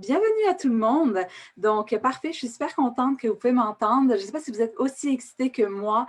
Bienvenue à tout le monde. Donc, parfait, je suis super contente que vous pouvez m'entendre. Je ne sais pas si vous êtes aussi excités que moi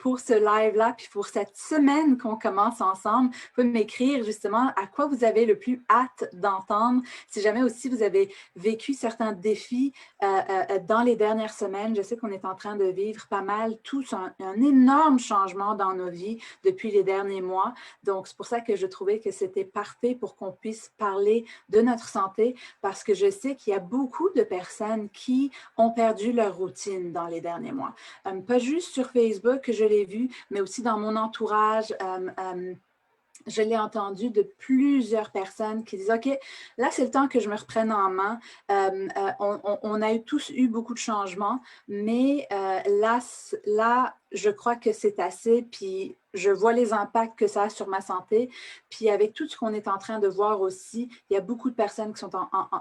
pour ce live-là, puis pour cette semaine qu'on commence ensemble. Vous pouvez m'écrire justement à quoi vous avez le plus hâte d'entendre. Si jamais aussi vous avez vécu certains défis dans les dernières semaines, je sais qu'on est en train de vivre pas mal, tous un énorme changement dans nos vies depuis les derniers mois. Donc, c'est pour ça que je trouvais que c'était parfait pour qu'on puisse parler de notre santé, parce que je sais qu'il y a beaucoup de personnes qui ont perdu leur routine dans les derniers mois. Pas juste sur Facebook que je l'ai vu, mais aussi dans mon entourage. Je l'ai entendu de plusieurs personnes qui disent « OK, là, c'est le temps que je me reprenne en main. On a tous eu beaucoup de changements, mais là, je crois que c'est assez, puis je vois les impacts que ça a sur ma santé. Puis avec tout ce qu'on est en train de voir aussi, il y a beaucoup de personnes qui sont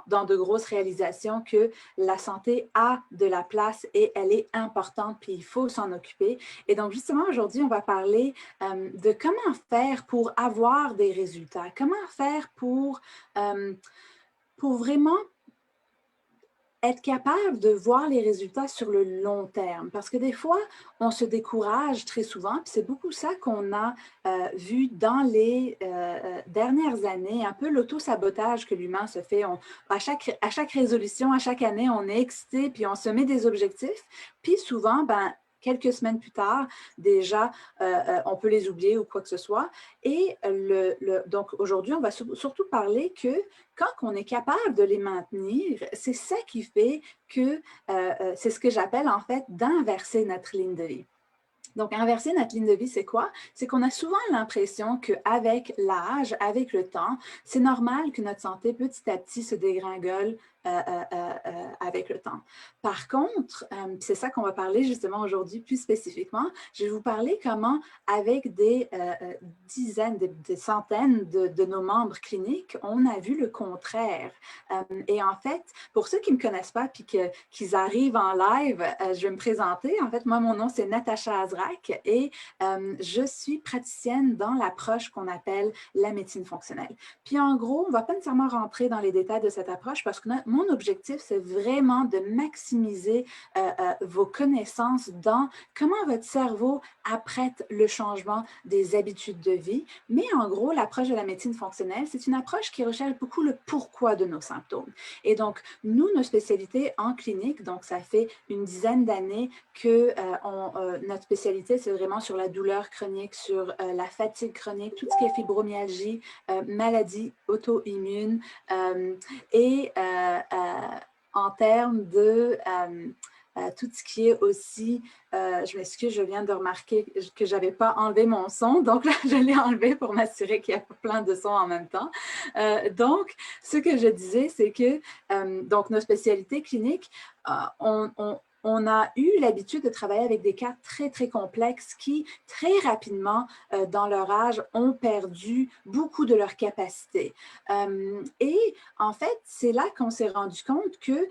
dans de grosses réalisations que la santé a de la place et elle est importante, puis il faut s'en occuper. Et donc, justement, aujourd'hui, on va parler de comment faire pour avoir des résultats, comment faire pour vraiment être capable de voir les résultats sur le long terme. Parce que des fois, on se décourage très souvent, puis c'est beaucoup ça qu'on a vu dans les dernières années, un peu l'auto-sabotage que l'humain se fait. À chaque résolution, à chaque année, on est excité, puis on se met des objectifs, puis souvent, quelques semaines plus tard, déjà, on peut les oublier ou quoi que ce soit. Et donc, aujourd'hui, on va surtout parler que quand on est capable de les maintenir, c'est ça qui fait que c'est ce que j'appelle en fait d'inverser notre ligne de vie. Donc, inverser notre ligne de vie, c'est quoi? C'est qu'on a souvent l'impression qu'avec l'âge, avec le temps, c'est normal que notre santé petit à petit se dégringole avec le temps. Par contre, c'est ça qu'on va parler justement aujourd'hui plus spécifiquement, je vais vous parler comment, avec des dizaines, des centaines de nos membres cliniques, on a vu le contraire. Et en fait, pour ceux qui ne me connaissent pas puis qu'ils arrivent en live, je vais me présenter. En fait, moi, mon nom, c'est Natacha Azrak et je suis praticienne dans l'approche qu'on appelle la médecine fonctionnelle. Puis en gros, on ne va pas nécessairement rentrer dans les détails de cette approche parce que mon objectif, c'est vraiment de maximiser vos connaissances dans comment votre cerveau apprête le changement des habitudes de vie. Mais en gros, l'approche de la médecine fonctionnelle, c'est une approche qui recherche beaucoup le pourquoi de nos symptômes. Et donc, nous, nos spécialités en clinique, donc ça fait une dizaine d'années que notre spécialité, c'est vraiment sur la douleur chronique, sur la fatigue chronique, tout ce qui est fibromyalgie, maladie auto-immune et en termes de tout ce qui est aussi, je m'excuse, je viens de remarquer que je n'avais pas enlevé mon son, donc là, je l'ai enlevé pour m'assurer qu'il y a plein de sons en même temps. Donc, ce que je disais, c'est que donc nos spécialités cliniques, on a eu l'habitude de travailler avec des cas très, très complexes qui, très rapidement, dans leur âge, ont perdu beaucoup de leur capacité. Et en fait, c'est là qu'on s'est rendu compte que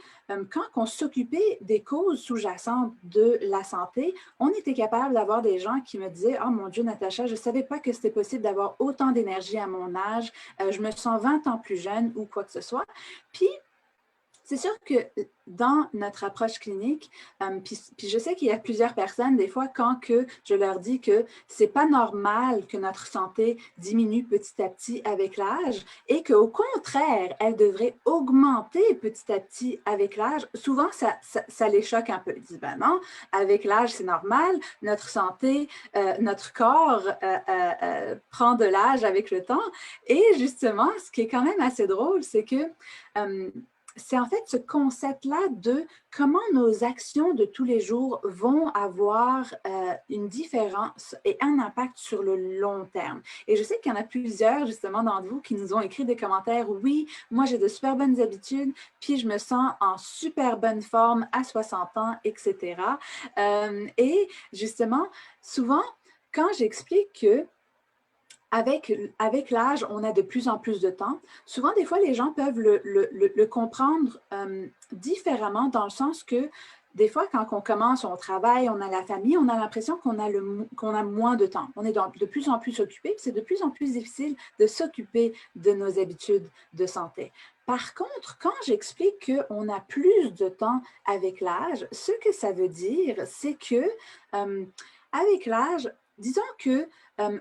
quand on s'occupait des causes sous-jacentes de la santé, on était capable d'avoir des gens qui me disaient « Oh mon Dieu, Natacha, je ne savais pas que c'était possible d'avoir autant d'énergie à mon âge, je me sens 20 ans plus jeune ou quoi que ce soit. » Puis, c'est sûr que dans notre approche clinique, puis je sais qu'il y a plusieurs personnes, des fois, quand que je leur dis que c'est pas normal que notre santé diminue petit à petit avec l'âge et qu'au contraire, elle devrait augmenter petit à petit avec l'âge, souvent, ça les choque un peu. Ils disent, ben non, avec l'âge, c'est normal, notre santé, notre corps prend de l'âge avec le temps. Et justement, ce qui est quand même assez drôle, c'est que c'est en fait ce concept-là de comment nos actions de tous les jours vont avoir une différence et un impact sur le long terme. Et je sais qu'il y en a plusieurs, justement, d'entre vous qui nous ont écrit des commentaires. Oui, moi, j'ai de super bonnes habitudes, puis je me sens en super bonne forme à 60 ans, etc. Et justement, souvent, quand j'explique que avec l'âge, on a de plus en plus de temps. Souvent, des fois, les gens peuvent le comprendre différemment dans le sens que des fois, quand on commence, on travaille, on a la famille, on a l'impression qu'on a moins de temps. On est de plus en plus occupé, c'est de plus en plus difficile de s'occuper de nos habitudes de santé. Par contre, quand j'explique qu'on a plus de temps avec l'âge, ce que ça veut dire, c'est que avec l'âge, disons que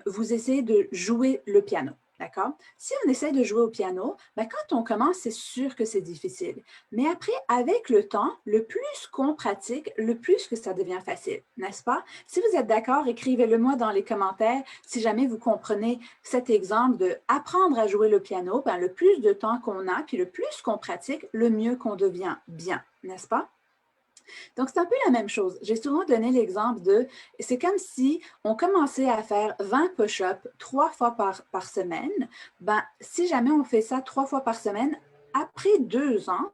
vous essayez de jouer le piano. D'accord? Si on essaie de jouer au piano, ben quand on commence, c'est sûr que c'est difficile. Mais après, avec le temps, le plus qu'on pratique, le plus que ça devient facile, n'est-ce pas? Si vous êtes d'accord, écrivez-le moi dans les commentaires si jamais vous comprenez cet exemple de apprendre à jouer le piano, ben le plus de temps qu'on a, puis le plus qu'on pratique, le mieux qu'on devient bien, n'est-ce pas? Donc, c'est un peu la même chose. J'ai souvent donné l'exemple de, c'est comme si on commençait à faire 20 push-ups 3 fois par semaine. Ben, si jamais on fait ça 3 fois par semaine, après 2 ans,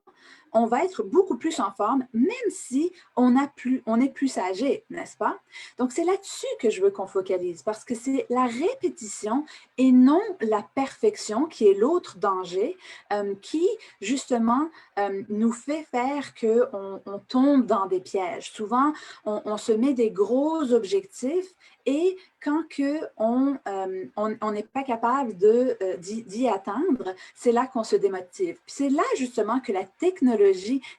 on va être beaucoup plus en forme, même si on est plus âgé, n'est-ce pas? Donc, c'est là-dessus que je veux qu'on focalise, parce que c'est la répétition et non la perfection qui est l'autre danger, qui, justement, nous fait faire qu'on tombe dans des pièges. Souvent, on se met des gros objectifs et quand on n'est pas capable d'y atteindre, c'est là qu'on se démotive. C'est là justement que la technologie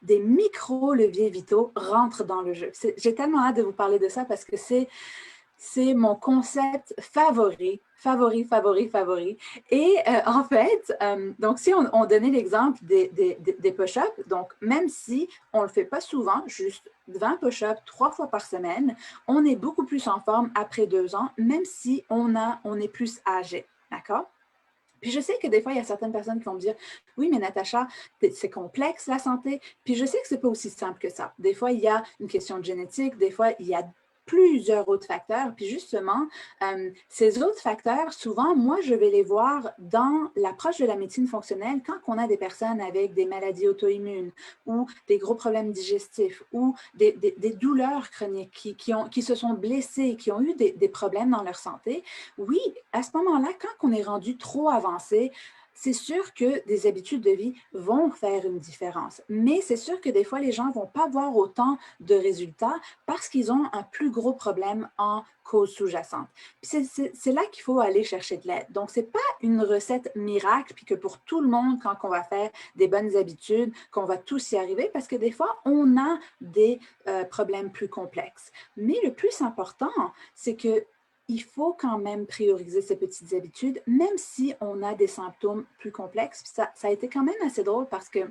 des micro-leviers vitaux rentre dans le jeu. J'ai tellement hâte de vous parler de ça parce que c'est mon concept favori, favori, favori, favori. Et en fait, donc si on donnait l'exemple des push-ups, donc même si on ne le fait pas souvent, juste 20 push-ups 3 fois par semaine, on est beaucoup plus en forme après 2 ans, même si on est plus âgé. D'accord? Puis je sais que des fois, il y a certaines personnes qui vont me dire « Oui, mais Natacha, c'est complexe la santé. » Puis je sais que ce n'est pas aussi simple que ça. Des fois, il y a une question de génétique, des fois, il y a plusieurs autres facteurs. Puis justement, ces autres facteurs, souvent, moi, je vais les voir dans l'approche de la médecine fonctionnelle quand on a des personnes avec des maladies auto-immunes ou des gros problèmes digestifs ou des douleurs chroniques qui se sont blessées, qui ont eu des problèmes dans leur santé. Oui, à ce moment-là, quand on est rendu trop avancé, c'est sûr que des habitudes de vie vont faire une différence. Mais c'est sûr que des fois, les gens ne vont pas voir autant de résultats parce qu'ils ont un plus gros problème en cause sous-jacente. C'est là qu'il faut aller chercher de l'aide. Donc, ce n'est pas une recette miracle, puis que pour tout le monde, quand on va faire des bonnes habitudes, qu'on va tous y arriver, parce que des fois, on a des problèmes plus complexes. Mais le plus important, c'est que il faut quand même prioriser ces petites habitudes, même si on a des symptômes plus complexes. Ça a été quand même assez drôle parce que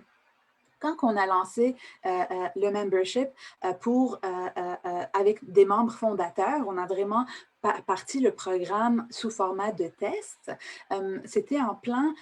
quand on a lancé le membership avec des membres fondateurs, on a vraiment parti le programme sous format de test. C'était en plein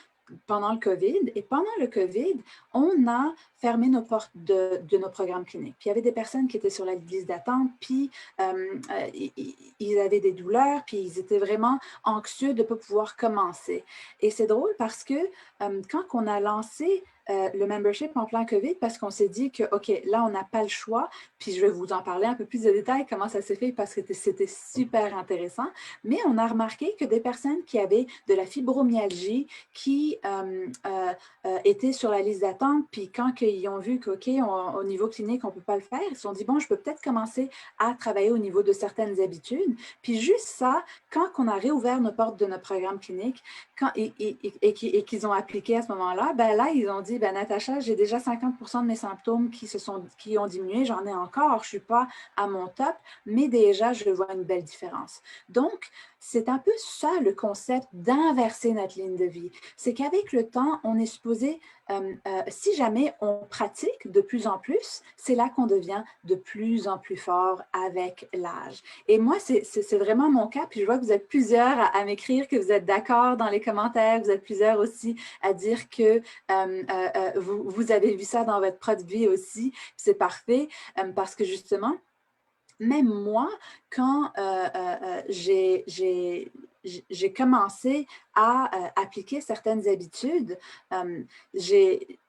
pendant le COVID. Et pendant le COVID, on a fermé nos portes de nos programmes cliniques. Puis il y avait des personnes qui étaient sur la liste d'attente, puis ils avaient des douleurs, puis ils étaient vraiment anxieux de ne pas pouvoir commencer. Et c'est drôle parce que quand on a lancé le membership en plein COVID, parce qu'on s'est dit que, OK, là, on n'a pas le choix, puis je vais vous en parler un peu plus de détails, comment ça s'est fait, parce que c'était super intéressant. Mais on a remarqué que des personnes qui avaient de la fibromyalgie, qui étaient sur la liste d'attente, puis quand ils ont vu qu'OK, au niveau clinique, on ne peut pas le faire, ils se sont dit, bon, je peux peut-être commencer à travailler au niveau de certaines habitudes. Puis juste ça, quand on a réouvert nos portes de notre programme clinique et qu'ils ont appliqué à ce moment-là, ben là, ils ont dit, ben Natacha, j'ai déjà 50% de mes symptômes qui ont diminué, j'en ai encore, je ne suis pas à mon top, mais déjà, je vois une belle différence. Donc, c'est un peu ça le concept d'inverser notre ligne de vie. C'est qu'avec le temps, on est supposé, si jamais on pratique de plus en plus, c'est là qu'on devient de plus en plus fort avec l'âge. Et moi, c'est vraiment mon cas, puis je vois que vous êtes plusieurs à m'écrire que vous êtes d'accord dans les commentaires, vous êtes plusieurs aussi à dire que vous avez vu ça dans votre propre vie aussi, c'est parfait, parce que justement, même moi, quand j'ai commencé à appliquer certaines habitudes, j'ai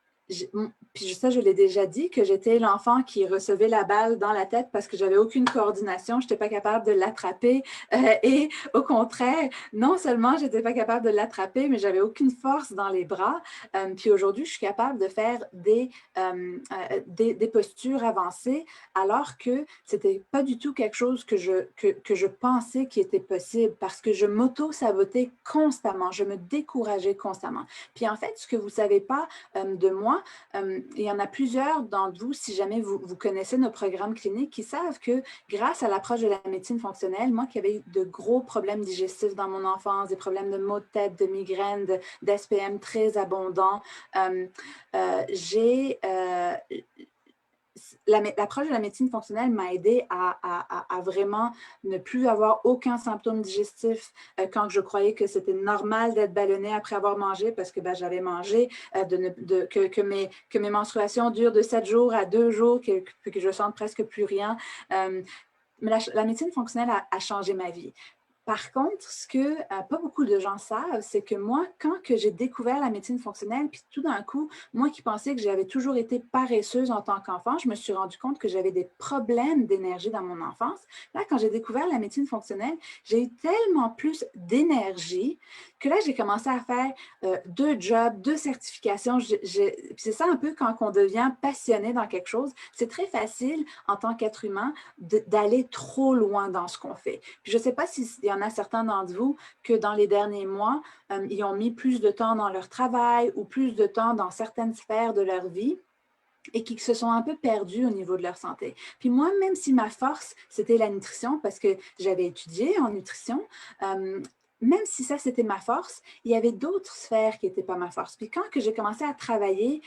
puis ça, je l'ai déjà dit, que j'étais l'enfant qui recevait la balle dans la tête parce que j'avais aucune coordination, je n'étais pas capable de l'attraper. Et au contraire, non seulement je n'étais pas capable de l'attraper, mais j'avais aucune force dans les bras. Puis aujourd'hui, je suis capable de faire des postures avancées, alors que ce n'était pas du tout quelque chose que je pensais qui était possible, parce que je m'auto-sabotais constamment, je me décourageais constamment. Puis en fait, ce que vous ne savez pas de moi, il y en a plusieurs d'entre vous, si jamais vous connaissez nos programmes cliniques, qui savent que grâce à l'approche de la médecine fonctionnelle, moi qui avais eu de gros problèmes digestifs dans mon enfance, des problèmes de maux de tête, de migraines, d'SPM très abondants, l'approche de la médecine fonctionnelle m'a aidé à vraiment ne plus avoir aucun symptôme digestif quand je croyais que c'était normal d'être ballonnée après avoir mangé parce que j'avais mangé, que mes menstruations durent de 7 jours à 2 jours, que je ne sente presque plus rien. Mais la médecine fonctionnelle a changé ma vie. Par contre, ce que pas beaucoup de gens savent, c'est que moi, quand j'ai découvert la médecine fonctionnelle, puis tout d'un coup, moi qui pensais que j'avais toujours été paresseuse en tant qu'enfant, je me suis rendu compte que j'avais des problèmes d'énergie dans mon enfance. Là, quand j'ai découvert la médecine fonctionnelle, j'ai eu tellement plus d'énergie que là, j'ai commencé à faire 2 jobs, 2 certifications. C'est ça un peu quand on devient passionné dans quelque chose. C'est très facile en tant qu'être humain d'aller trop loin dans ce qu'on fait. Puis je ne sais pas s'il y en a certains d'entre vous que dans les derniers mois, ils ont mis plus de temps dans leur travail ou plus de temps dans certaines sphères de leur vie et qui se sont un peu perdus au niveau de leur santé. Puis moi, même si ma force, c'était la nutrition, parce que j'avais étudié en nutrition, même si ça, c'était ma force, il y avait d'autres sphères qui n'étaient pas ma force. Puis quand j'ai commencé à travailler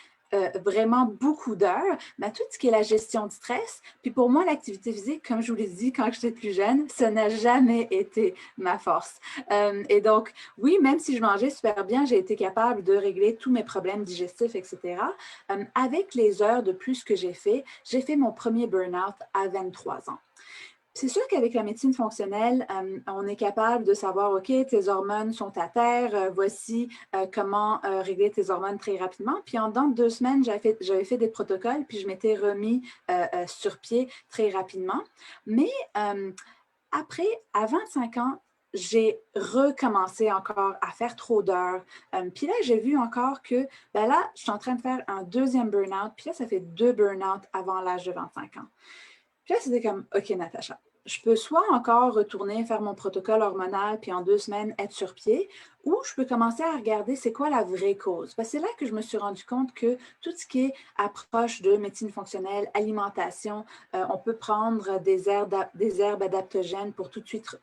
vraiment beaucoup d'heures, tout ce qui est la gestion du stress, puis pour moi, l'activité physique, comme je vous l'ai dit quand j'étais plus jeune, ça n'a jamais été ma force. Et donc, oui, même si je mangeais super bien, j'ai été capable de régler tous mes problèmes digestifs, etc. Avec les heures de plus que j'ai fait mon premier burn-out à 23 ans. C'est sûr qu'avec la médecine fonctionnelle, on est capable de savoir, OK, tes hormones sont à terre, voici comment régler tes hormones très rapidement. Puis en dedans de 2 semaines, j'avais fait des protocoles, puis je m'étais remis sur pied très rapidement. Mais après, à 25 ans, j'ai recommencé encore à faire trop d'heures. Puis là, j'ai vu encore que, là, je suis en train de faire un 2e burn-out. Puis là, ça fait 2 burn-out avant l'âge de 25 ans. Puis là, c'était comme, OK, Natacha, je peux soit encore retourner faire mon protocole hormonal, puis en 2 semaines être sur pied, ou je peux commencer à regarder c'est quoi la vraie cause. Parce que c'est là que je me suis rendu compte que tout ce qui est approche de médecine fonctionnelle, alimentation, on peut prendre des herbes adaptogènes pour tout de suite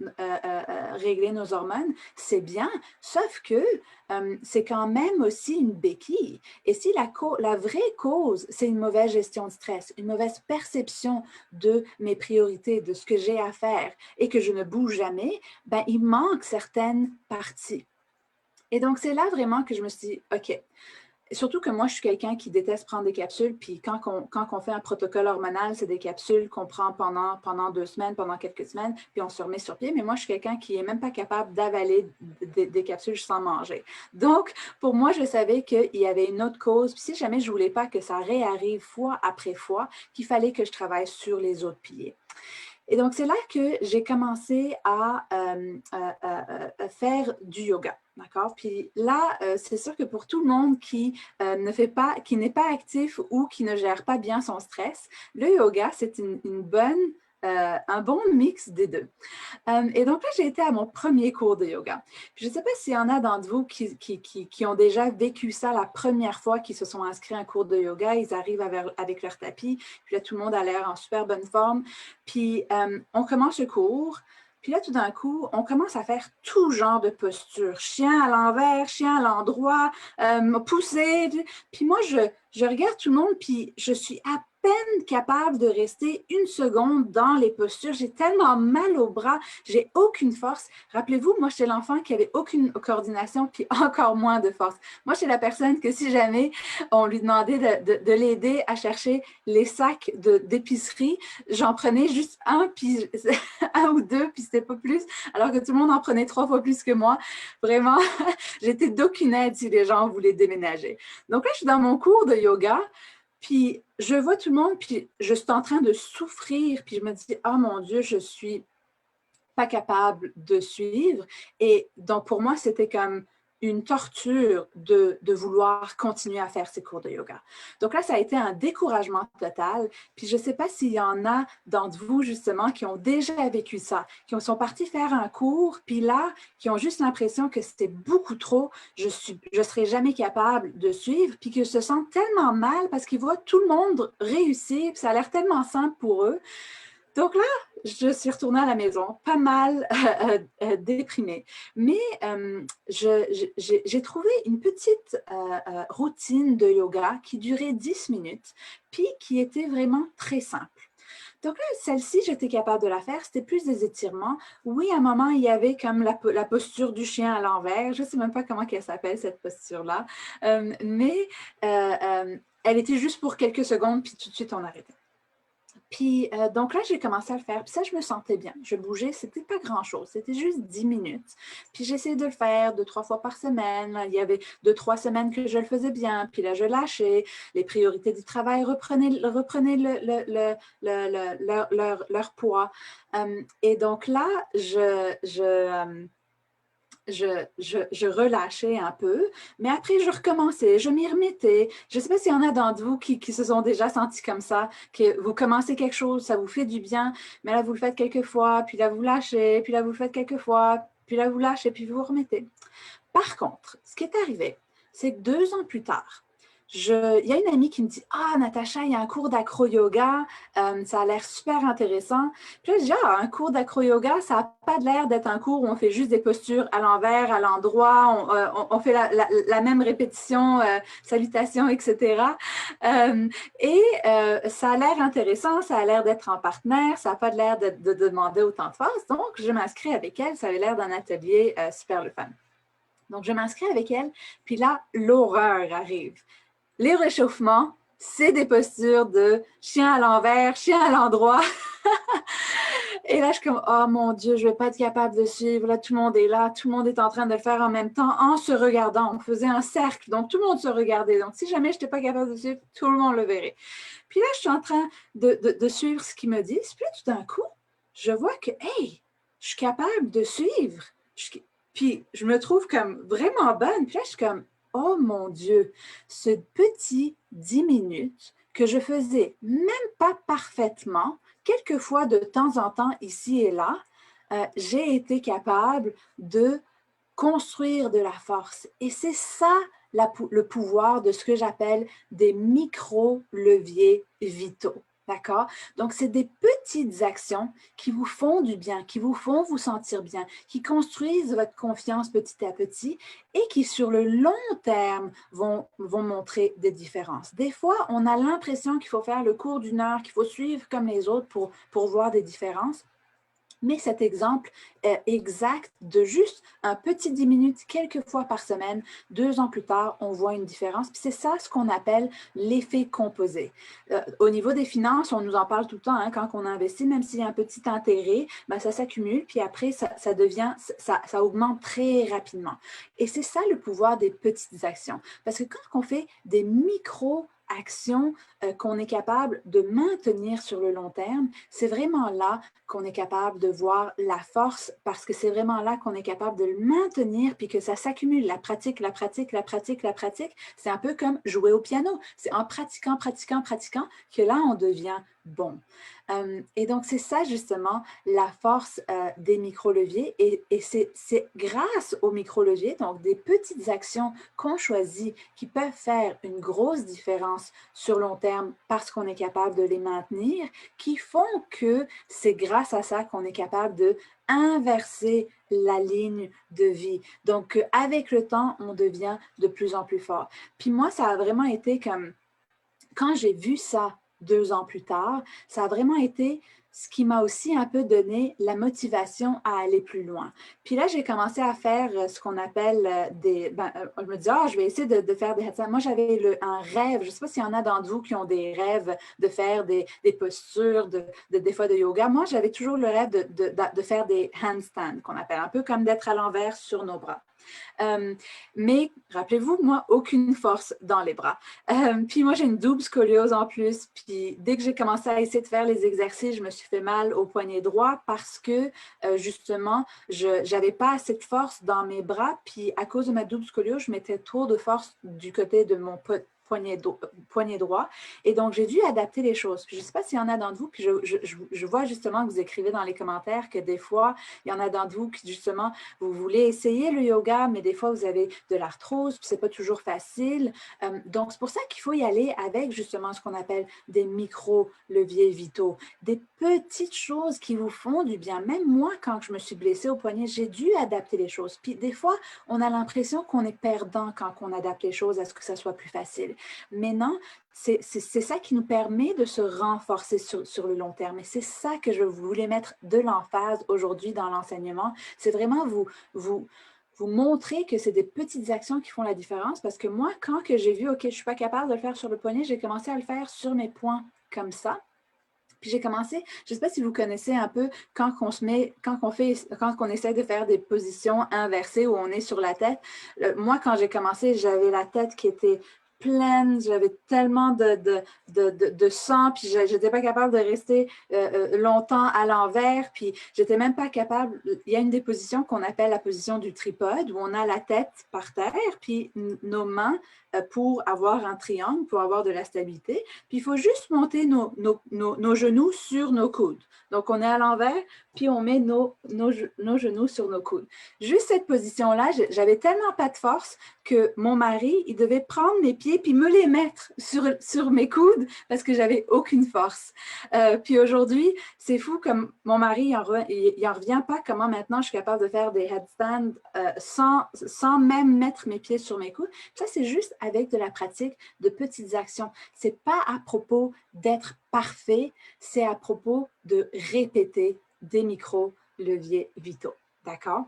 régler nos hormones, c'est bien, sauf que c'est quand même aussi une béquille. Et si la vraie cause, c'est une mauvaise gestion de stress, une mauvaise perception de mes priorités, de ce que j'ai à faire et que je ne bouge jamais, il manque certaines parties. Et donc, c'est là vraiment que je me suis dit, OK, surtout que moi, je suis quelqu'un qui déteste prendre des capsules, puis quand on fait un protocole hormonal, c'est des capsules qu'on prend pendant 2 semaines, pendant quelques semaines, puis on se remet sur pied, mais moi, je suis quelqu'un qui n'est même pas capable d'avaler des capsules sans manger. Donc, pour moi, je savais qu'il y avait une autre cause, puis si jamais je ne voulais pas que ça réarrive fois après fois, qu'il fallait que je travaille sur les autres piliers. Et donc, c'est là que j'ai commencé à faire du yoga. D'accord? Puis là, c'est sûr que pour tout le monde qui n'est pas actif ou qui ne gère pas bien son stress, le yoga, c'est un bon mix des deux. Et donc là, j'ai été à mon premier cours de yoga. Puis je ne sais pas s'il y en a d'entre vous qui ont déjà vécu ça la première fois qu'ils se sont inscrits à un cours de yoga. Ils arrivent avec leur tapis, puis là, tout le monde a l'air en super bonne forme. Puis on commence le cours. Puis là, tout d'un coup, on commence à faire tout genre de postures. Chien à l'envers, chien à l'endroit, pousser. Puis moi, je regarde tout le monde, puis je suis à peine capable de rester une seconde dans les postures. J'ai tellement mal au bras, j'ai aucune force. Rappelez-vous, moi, j'étais l'enfant qui avait aucune coordination, puis encore moins de force. Moi, j'étais la personne que si jamais on lui demandait de l'aider à chercher les sacs d'épicerie, j'en prenais juste un, puis un ou deux, puis c'était pas plus, alors que tout le monde en prenait 3 fois plus que moi. Vraiment, j'étais d'aucune aide si les gens voulaient déménager. Donc là, je suis dans mon cours de yoga, puis je vois tout le monde, puis je suis en train de souffrir, puis je me dis, oh mon Dieu, je suis pas capable de suivre. Et donc, pour moi, c'était comme une torture de vouloir continuer à faire ces cours de yoga. Donc là, ça a été un découragement total. Puis je ne sais pas s'il y en a d'entre vous, justement, qui ont déjà vécu ça, qui sont partis faire un cours, puis là, qui ont juste l'impression que c'était beaucoup trop, je ne serai jamais capable de suivre, puis qu'ils se sentent tellement mal parce qu'ils voient tout le monde réussir, puis ça a l'air tellement simple pour eux. Donc là, je suis retournée à la maison, pas mal déprimée. Mais j'ai trouvé une petite routine de yoga qui durait 10 minutes, puis qui était vraiment très simple. Donc là, celle-ci, j'étais capable de la faire. C'était plus des étirements. Oui, à un moment, il y avait comme la posture du chien à l'envers. Je ne sais même pas comment elle s'appelle, cette posture-là. Mais elle était juste pour quelques secondes, puis tout de suite, on arrêtait. Puis, donc là, j'ai commencé à le faire. Puis ça, je me sentais bien. Je bougeais, c'était pas grand-chose. C'était juste 10 minutes. Puis j'essayais de le faire 2-3 fois par semaine. Il y avait 2-3 semaines que je le faisais bien. Puis là, je lâchais. Les priorités du travail reprenaient leur poids. Et donc là, je relâchais un peu, mais après, je recommençais, je m'y remettais. Je ne sais pas s'il y en a d'entre vous qui se sont déjà sentis comme ça, que vous commencez quelque chose, ça vous fait du bien, mais là, vous le faites quelques fois, puis là, vous lâchez, puis là, vous le faites quelques fois, puis là, vous lâchez, puis vous vous remettez. Par contre, ce qui est arrivé, c'est que 2 ans plus tard, il y a une amie qui me dit « Ah, Natacha, il y a un cours d'acro-yoga, ça a l'air super intéressant. » Puis là, je dis « Ah, un cours d'acro-yoga, ça n'a pas l'air d'être un cours où on fait juste des postures à l'envers, à l'endroit, on fait la même répétition, salutations, etc. Ça a l'air intéressant, ça a l'air d'être en partenaire, ça n'a pas l'air de demander autant de force. Donc, je m'inscris avec elle, ça avait l'air d'un atelier super le fun. Donc, je m'inscris avec elle, puis là, l'horreur arrive. Les réchauffements, c'est des postures de chien à l'envers, chien à l'endroit. Et là, je suis comme, oh mon Dieu, je ne vais pas être capable de suivre. Là, tout le monde est là, tout le monde est en train de le faire en même temps, en se regardant. On faisait un cercle, donc tout le monde se regardait. Donc, si jamais je n'étais pas capable de suivre, tout le monde le verrait. Puis là, je suis en train de suivre ce qu'ils me disent. Puis là, tout d'un coup, je vois que, hey, je suis capable de suivre. Puis je me trouve comme vraiment bonne. Puis là, je suis comme, oh mon Dieu, ce petit 10 minutes que je faisais même pas parfaitement, quelquefois de temps en temps, ici et là, j'ai été capable de construire de la force. Et c'est ça le pouvoir de ce que j'appelle des micro-leviers vitaux. D'accord? Donc, c'est des petites actions qui vous font du bien, qui vous font vous sentir bien, qui construisent votre confiance petit à petit et qui, sur le long terme, vont montrer des différences. Des fois, on a l'impression qu'il faut faire le cours d'1 heure, qu'il faut suivre comme les autres pour voir des différences. Mais cet exemple est exact de juste un petit 10 minutes, quelques fois par semaine, 2 ans plus tard, on voit une différence. Puis c'est ça ce qu'on appelle l'effet composé. Au niveau des finances, on nous en parle tout le temps, hein, quand on investit, même s'il y a un petit intérêt, ben ça s'accumule, puis après, ça augmente très rapidement. Et c'est ça le pouvoir des petites actions. Parce que quand on fait des micro-actions qu'on est capable de maintenir sur le long terme, c'est vraiment là qu'on est capable de voir la force parce que c'est vraiment là qu'on est capable de le maintenir puis que ça s'accumule, la pratique, la pratique, la pratique, la pratique. C'est un peu comme jouer au piano. C'est en pratiquant, pratiquant, pratiquant que là, on devient bon. Et donc, c'est ça justement la force des micro-leviers et c'est grâce aux micro-leviers, donc des petites actions qu'on choisit qui peuvent faire une grosse différence sur long terme parce qu'on est capable de les maintenir, qui font que c'est grâce à ça qu'on est capable de inverser la ligne de vie. Donc, avec le temps, on devient de plus en plus fort. Puis moi, ça a vraiment été comme, quand j'ai vu ça 2 ans plus tard, ça a vraiment été ce qui m'a aussi un peu donné la motivation à aller plus loin. Puis là, j'ai commencé à faire ce qu'on appelle je me dis, je vais essayer de faire des headstands. Moi, j'avais un rêve, je ne sais pas s'il y en a d'entre vous qui ont des rêves de faire des postures, des fois de yoga. Moi, j'avais toujours le rêve de faire des handstands, qu'on appelle un peu comme d'être à l'envers sur nos bras. Mais rappelez-vous, moi, aucune force dans les bras. Puis moi, j'ai une double scoliose en plus. Puis dès que j'ai commencé à essayer de faire les exercices, je me suis fait mal au poignet droit parce que justement, je n'avais pas assez de force dans mes bras. Puis à cause de ma double scoliose, je mettais trop de force du côté de mon poignet droit. Et donc, j'ai dû adapter les choses. Puis, je ne sais pas s'il y en a d'entre vous, puis je vois justement que vous écrivez dans les commentaires que des fois, il y en a d'entre vous qui justement, vous voulez essayer le yoga, mais des fois, vous avez de l'arthrose, puis ce n'est pas toujours facile. Donc, c'est pour ça qu'il faut y aller avec justement ce qu'on appelle des micro-leviers vitaux, des petites choses qui vous font du bien. Même moi, quand je me suis blessée au poignet, j'ai dû adapter les choses. Puis des fois, on a l'impression qu'on est perdant quand on adapte les choses à ce que ça soit plus facile. Mais non, c'est ça qui nous permet de se renforcer sur le long terme. Et c'est ça que je voulais mettre de l'emphase aujourd'hui dans l'enseignement. C'est vraiment vous montrer que c'est des petites actions qui font la différence. Parce que moi, quand que j'ai vu, OK, je ne suis pas capable de le faire sur le poignet, j'ai commencé à le faire sur mes poings comme ça. Puis j'ai commencé, je ne sais pas si vous connaissez un peu quand on essaie de faire des positions inversées où on est sur la tête. Moi, quand j'ai commencé, j'avais la tête qui était pleine, j'avais tellement de sang, puis je n'étais pas capable de rester longtemps à l'envers, puis j'étais même pas capable. Il y a une des positions qu'on appelle la position du tripode, où on a la tête par terre, puis nos mains pour avoir un triangle, pour avoir de la stabilité. Puis il faut juste monter nos genoux sur nos coudes. Donc, on est à l'envers, puis on met nos genoux sur nos coudes. Juste cette position-là, j'avais tellement pas de force que mon mari, il devait prendre mes pieds puis me les mettre sur mes coudes parce que j'avais aucune force. Puis aujourd'hui, c'est fou comme mon mari, il en revient pas comment maintenant je suis capable de faire des headstands sans même mettre mes pieds sur mes coudes. Ça, c'est juste avec de la pratique de petites actions. C'est pas à propos d'être parfait, c'est à propos de répéter des micro-leviers vitaux. D'accord?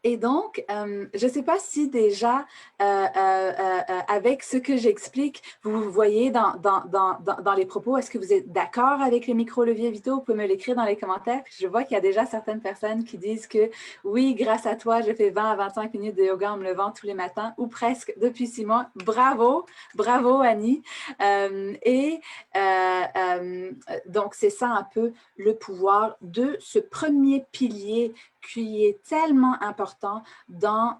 Et donc, je ne sais pas si déjà, avec ce que j'explique, vous voyez dans les propos, est-ce que vous êtes d'accord avec les micro-leviers vitaux? Vous pouvez me l'écrire dans les commentaires. Je vois qu'il y a déjà certaines personnes qui disent que oui, grâce à toi, je fais 20 à 25 minutes de yoga en me levant tous les matins, ou presque depuis 6 mois. Bravo, bravo Annie. Donc, c'est ça un peu le pouvoir de ce premier pilier qui est tellement important dans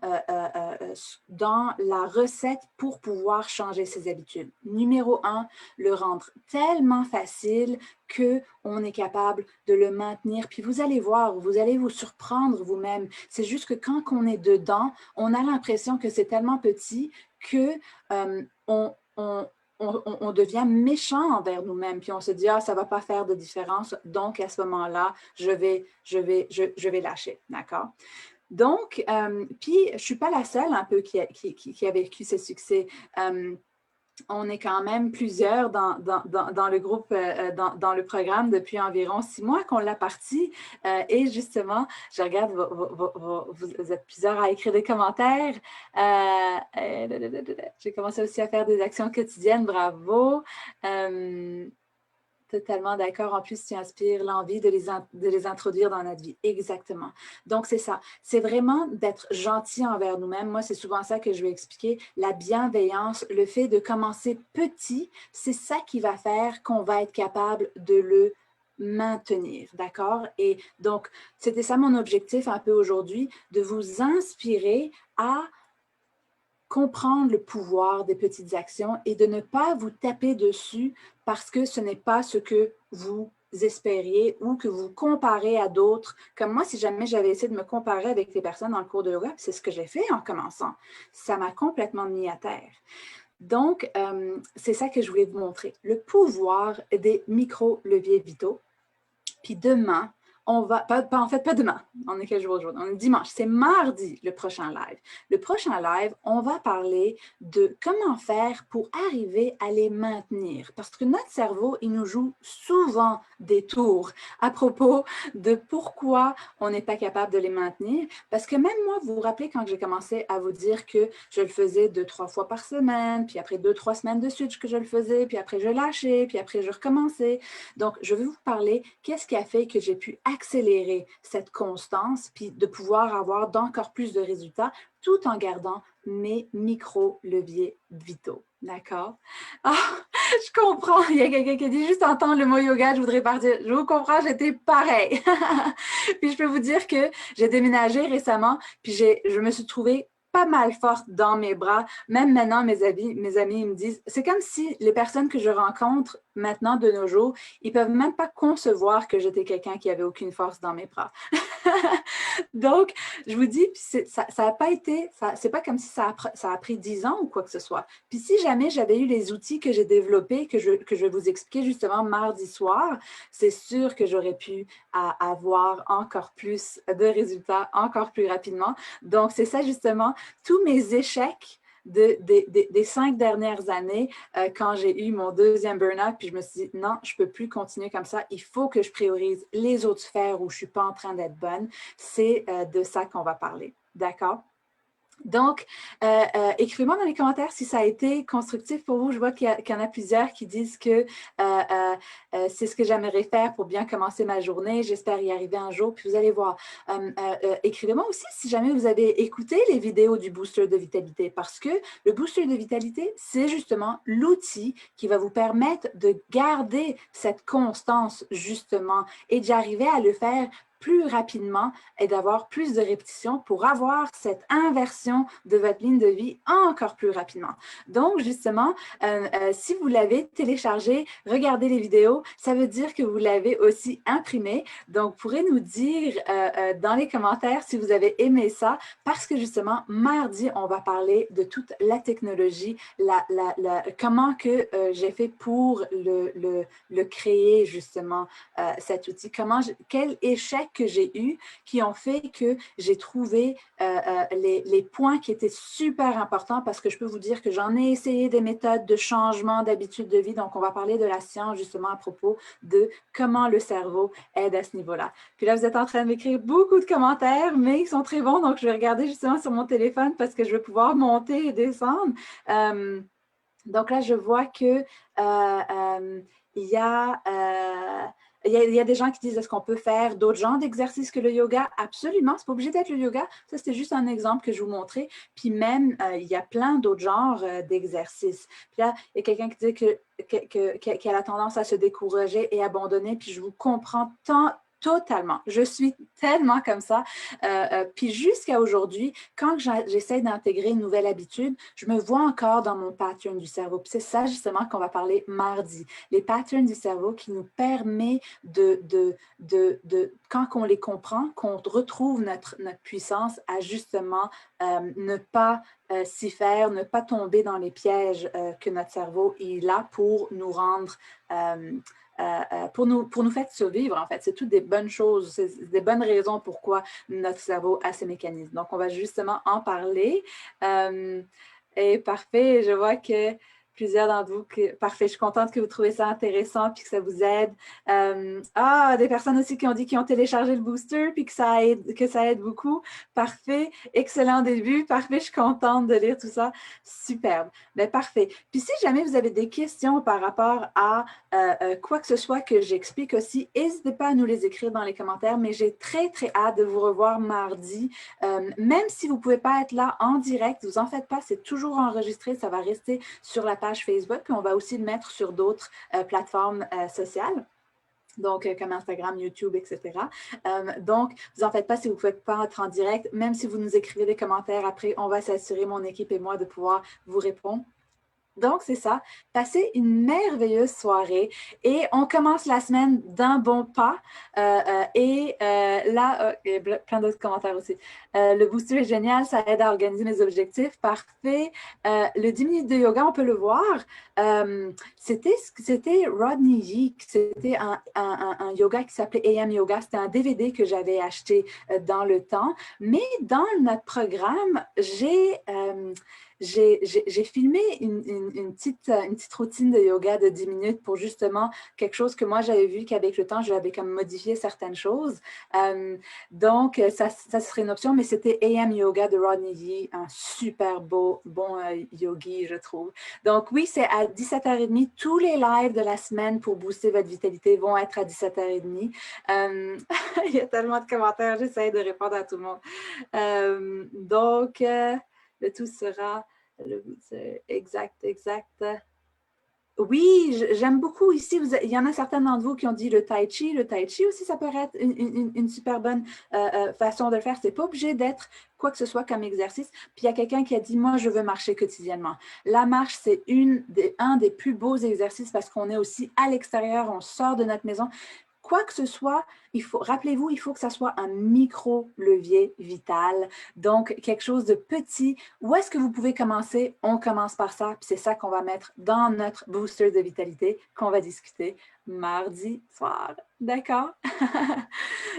la recette pour pouvoir changer ses habitudes. Numéro 1, le rendre tellement facile qu'on est capable de le maintenir. Puis vous allez voir, vous allez vous surprendre vous-même. C'est juste que quand on est dedans, on a l'impression que c'est tellement petit qu'on devient méchant envers nous-mêmes, puis on se dit, ça ne va pas faire de différence, donc à ce moment-là, je vais lâcher, d'accord? Donc, puis je ne suis pas la seule un peu qui a vécu ce succès. On est quand même plusieurs dans le groupe, dans le programme depuis environ 6 mois qu'on l'a parti. Et justement, je regarde, vous êtes plusieurs à écrire des commentaires. J'ai commencé aussi à faire des actions quotidiennes, bravo. Totalement d'accord. En plus, tu inspires l'envie de les introduire dans notre vie. Exactement. Donc, c'est ça. C'est vraiment d'être gentil envers nous-mêmes. Moi, c'est souvent ça que je vais expliquer. La bienveillance, le fait de commencer petit, c'est ça qui va faire qu'on va être capable de le maintenir, d'accord? Et donc, c'était ça mon objectif un peu aujourd'hui, de vous inspirer à comprendre le pouvoir des petites actions et de ne pas vous taper dessus parce que ce n'est pas ce que vous espériez ou que vous comparez à d'autres. Comme moi, si jamais j'avais essayé de me comparer avec les personnes dans le cours de yoga, c'est ce que j'ai fait en commençant. Ça m'a complètement mis à terre. Donc, c'est ça que je voulais vous montrer. Le pouvoir des micro-leviers vitaux. Puis demain, on va, en fait, pas demain, on est quel jour aujourd'hui? On est dimanche, c'est mardi le prochain live. Le prochain live, on va parler de comment faire pour arriver à les maintenir. Parce que notre cerveau, il nous joue souvent des tours à propos de pourquoi on n'est pas capable de les maintenir. Parce que même moi, vous vous rappelez quand j'ai commencé à vous dire que je le faisais 2-3 fois par semaine, puis après 2-3 semaines de suite que je le faisais, puis après je lâchais, puis après je recommençais. Donc, je vais vous parler qu'est-ce qui a fait que j'ai pu accélérer cette constance, puis de pouvoir avoir d'encore plus de résultats tout en gardant mes micro-leviers vitaux. D'accord? Ah, je comprends. Il y a quelqu'un qui dit juste entendre le mot yoga, je voudrais partir. Je vous comprends, j'étais pareil. Puis je peux vous dire que j'ai déménagé récemment, puis je me suis trouvée pas mal forte dans mes bras. Même maintenant, mes amis me disent, c'est comme si les personnes que je rencontre maintenant de nos jours, ils peuvent même pas concevoir que j'étais quelqu'un qui avait aucune force dans mes bras. Donc, je vous dis, ça a pas été, c'est pas comme si ça a pris 10 ans ou quoi que ce soit. Puis si jamais j'avais eu les outils que j'ai développés, que je vais vous expliquer justement mardi soir, c'est sûr que j'aurais pu avoir encore plus de résultats, encore plus rapidement. Donc, c'est ça justement, tous mes échecs des 5 dernières années, quand j'ai eu mon deuxième burn-out, puis je me suis dit, non, je ne peux plus continuer comme ça, il faut que je priorise les autres sphères où je ne suis pas en train d'être bonne. C'est de ça qu'on va parler. D'accord? Donc, écrivez-moi dans les commentaires si ça a été constructif pour vous. Je vois qu'il y en a plusieurs qui disent que c'est ce que j'aimerais faire pour bien commencer ma journée. J'espère y arriver un jour. Puis vous allez voir. Écrivez-moi aussi si jamais vous avez écouté les vidéos du booster de vitalité, parce que le booster de vitalité, c'est justement l'outil qui va vous permettre de garder cette constance justement et d'y arriver à le faire plus rapidement et d'avoir plus de répétitions pour avoir cette inversion de votre ligne de vie encore plus rapidement. Donc, justement, si vous l'avez téléchargé, regardez les vidéos, ça veut dire que vous l'avez aussi imprimé. Donc, vous pourrez nous dire dans les commentaires si vous avez aimé ça, parce que justement, mardi, on va parler de toute la technologie, comment que j'ai fait pour le créer, justement, cet outil. Quel échec que j'ai eu qui ont fait que j'ai trouvé les points qui étaient super importants, parce que je peux vous dire que j'en ai essayé des méthodes de changement d'habitude de vie. Donc, on va parler de la science justement à propos de comment le cerveau aide à ce niveau-là. Puis là, vous êtes en train de m'écrire beaucoup de commentaires, mais ils sont très bons. Donc, je vais regarder justement sur mon téléphone parce que je vais pouvoir monter et descendre. Donc là, je vois que il y a il y a des gens qui disent, est-ce qu'on peut faire d'autres genres d'exercices que le yoga? Absolument, c'est pas obligé d'être le yoga. Ça, c'était juste un exemple que je vous montrais. Puis même, il y a plein d'autres genres d'exercices. Puis là, il y a quelqu'un qui dit qui a la tendance à se décourager et abandonner. Puis je vous comprends totalement. Je suis tellement comme ça. Puis jusqu'à aujourd'hui, quand j'essaie d'intégrer une nouvelle habitude, je me vois encore dans mon pattern du cerveau. Puis c'est ça justement qu'on va parler mardi. Les patterns du cerveau qui nous permettent quand on les comprend, qu'on retrouve notre puissance à justement ne pas s'y faire, ne pas tomber dans les pièges que notre cerveau est là pour nous rendre pour nous faire survivre, en fait. C'est toutes des bonnes choses, c'est des bonnes raisons pourquoi notre cerveau a ces mécanismes. Donc, on va justement en parler. Et parfait, je vois que plusieurs d'entre vous, parfait, je suis contente que vous trouvez ça intéressant puis que ça vous aide. Des personnes aussi qui ont dit qu'ils ont téléchargé le booster puis que ça aide beaucoup. Parfait, excellent début, parfait, je suis contente de lire tout ça. Superbe, bien parfait. Puis si jamais vous avez des questions par rapport à quoi que ce soit que j'explique aussi, n'hésitez pas à nous les écrire dans les commentaires, mais j'ai très, très hâte de vous revoir mardi. Même si vous ne pouvez pas être là en direct, vous en faites pas, c'est toujours enregistré, ça va rester sur la page Facebook, puis on va aussi le mettre sur d'autres plateformes sociales. Donc, comme Instagram, YouTube, etc. Donc, vous en faites pas si vous ne pouvez pas être en direct. Même si vous nous écrivez des commentaires après, on va s'assurer, mon équipe et moi, de pouvoir vous répondre. Donc, c'est ça. Passez une merveilleuse soirée et on commence la semaine d'un bon pas. Là, il y a plein d'autres commentaires aussi. Le booster est génial, ça aide à organiser mes objectifs. Parfait. Le 10 minutes de yoga, on peut le voir. C'était Rodney Yee, c'était un yoga qui s'appelait AM Yoga. C'était un DVD que j'avais acheté dans le temps. Mais dans notre programme, j'ai filmé une petite routine de yoga de 10 minutes pour justement quelque chose que moi j'avais vu qu'avec le temps, j'avais comme modifié certaines choses. Donc, ça serait une option, mais c'était AM Yoga de Rodney Yee, un super bon yogi, je trouve. Donc, oui, c'est à 17h30. Tous les lives de la semaine pour booster votre vitalité vont être à 17h30. Il y a tellement de commentaires, j'essaie de répondre à tout le monde. Donc, le tout sera exact. Oui, j'aime beaucoup ici. Il y en a certains d'entre vous qui ont dit le tai chi. Le tai chi aussi, ça peut être une super bonne façon de le faire. C'est pas obligé d'être quoi que ce soit comme exercice. Puis il y a quelqu'un qui a dit, moi, je veux marcher quotidiennement. La marche, c'est un des plus beaux exercices parce qu'on est aussi à l'extérieur, on sort de notre maison. Quoi que ce soit, rappelez-vous, il faut que ça soit un micro-levier vital, donc quelque chose de petit. Où est-ce que vous pouvez commencer? On commence par ça, puis c'est ça qu'on va mettre dans notre booster de vitalité qu'on va discuter mardi soir. D'accord?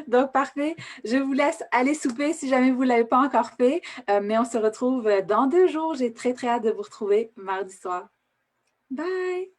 Donc, parfait. Je vous laisse aller souper si jamais vous ne l'avez pas encore fait, mais on se retrouve dans 2 jours. J'ai très, très hâte de vous retrouver mardi soir. Bye!